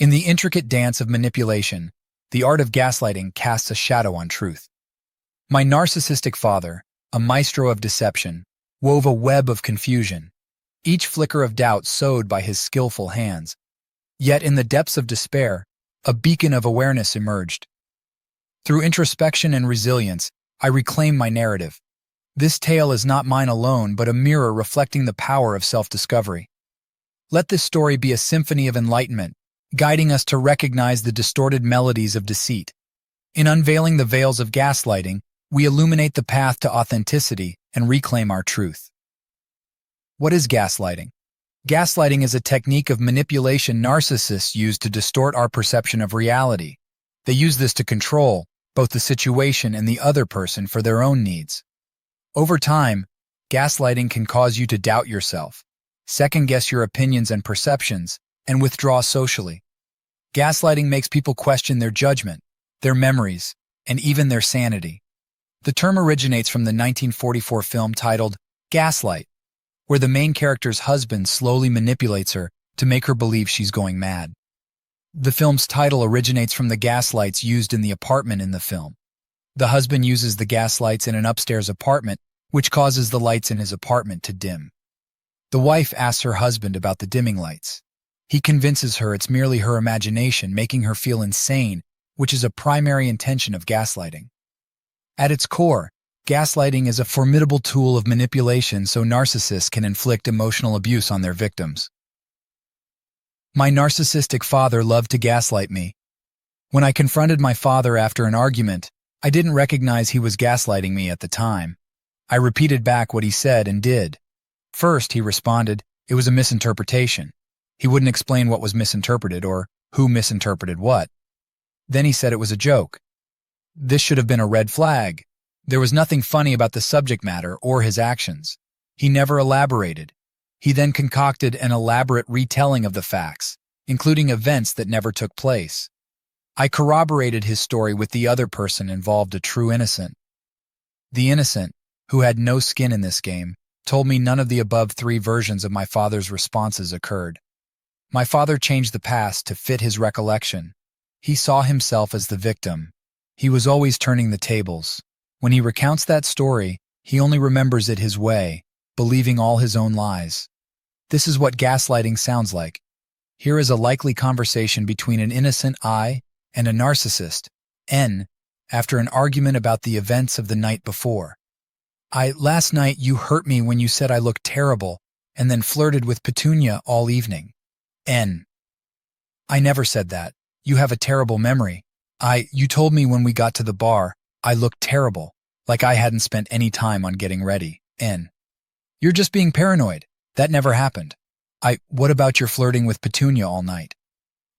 In the intricate dance of manipulation, the art of gaslighting casts a shadow on truth. My narcissistic father, a maestro of deception, wove a web of confusion, each flicker of doubt sowed by his skillful hands. Yet in the depths of despair, a beacon of awareness emerged. Through introspection and resilience, I reclaim my narrative. This tale is not mine alone, but a mirror reflecting the power of self-discovery. Let this story be a symphony of enlightenment, guiding us to recognize the distorted melodies of deceit. In unveiling the veils of gaslighting, we illuminate the path to authenticity and reclaim our truth. What is gaslighting? Gaslighting is a technique of manipulation narcissists use to distort our perception of reality. They use this to control both the situation and the other person for their own needs. Over time, gaslighting can cause you to doubt yourself, second-guess your opinions and perceptions, and withdraw socially. Gaslighting makes people question their judgment, their memories, and even their sanity. The term originates from the 1944 film titled Gaslight, where the main character's husband slowly manipulates her to make her believe she's going mad. The film's title originates from the gaslights used in the apartment in the film. The husband uses the gaslights in an upstairs apartment, which causes the lights in his apartment to dim. The wife asks her husband about the dimming lights. He convinces her it's merely her imagination, making her feel insane, which is a primary intention of gaslighting. At its core, gaslighting is a formidable tool of manipulation so narcissists can inflict emotional abuse on their victims. My narcissistic father loved to gaslight me. When I confronted my father after an argument, I didn't recognize he was gaslighting me at the time. I repeated back what he said and did. First, he responded, it was a misinterpretation. He wouldn't explain what was misinterpreted or who misinterpreted what. Then he said it was a joke. This should have been a red flag. There was nothing funny about the subject matter or his actions. He never elaborated. He then concocted an elaborate retelling of the facts, including events that never took place. I corroborated his story with the other person involved, a true innocent. The innocent, who had no skin in this game, told me none of the above three versions of my father's responses occurred. My father changed the past to fit his recollection. He saw himself as the victim. He was always turning the tables. When he recounts that story, he only remembers it his way, believing all his own lies. This is what gaslighting sounds like. Here is a likely conversation between an innocent I and a narcissist, N, after an argument about the events of the night before. Last night you hurt me when you said I looked terrible and then flirted with Petunia all evening. N. I never said that. You have a terrible memory. You told me when we got to the bar, I looked terrible, like I hadn't spent any time on getting ready. N. You're just being paranoid. That never happened. What about your flirting with Petunia all night?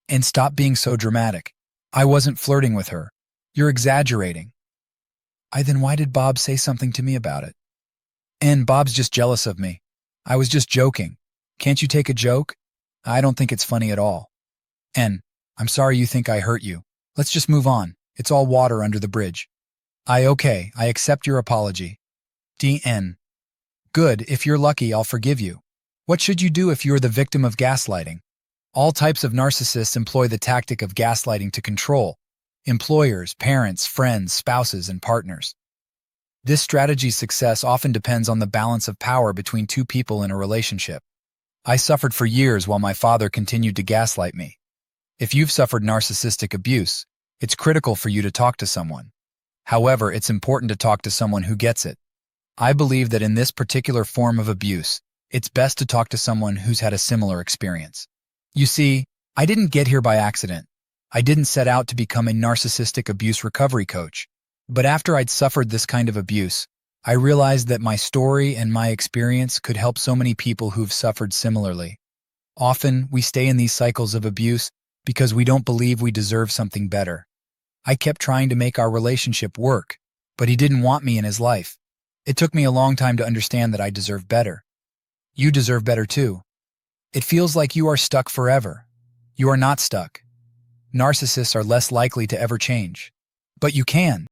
And stop being so dramatic. I wasn't flirting with her. You're exaggerating. Then why did Bob say something to me about it? And Bob's just jealous of me. I was just joking. Can't you take a joke? I don't think it's funny at all. N. I'm sorry you think I hurt you. Let's just move on. It's all water under the bridge. Okay, I accept your apology. DN. Good, if you're lucky, I'll forgive you. What should you do if you're the victim of gaslighting? All types of narcissists employ the tactic of gaslighting to control employers, parents, friends, spouses, and partners. This strategy's success often depends on the balance of power between two people in a relationship. I suffered for years while my father continued to gaslight me. If you've suffered narcissistic abuse, it's critical for you to talk to someone. However, it's important to talk to someone who gets it. I believe that in this particular form of abuse, it's best to talk to someone who's had a similar experience. You see, I didn't get here by accident. I didn't set out to become a narcissistic abuse recovery coach. But after I'd suffered this kind of abuse, I realized that my story and my experience could help so many people who've suffered similarly. Often, we stay in these cycles of abuse because we don't believe we deserve something better. I kept trying to make our relationship work, but he didn't want me in his life. It took me a long time to understand that I deserve better. You deserve better too. It feels like you are stuck forever. You are not stuck. Narcissists are less likely to ever change. But you can.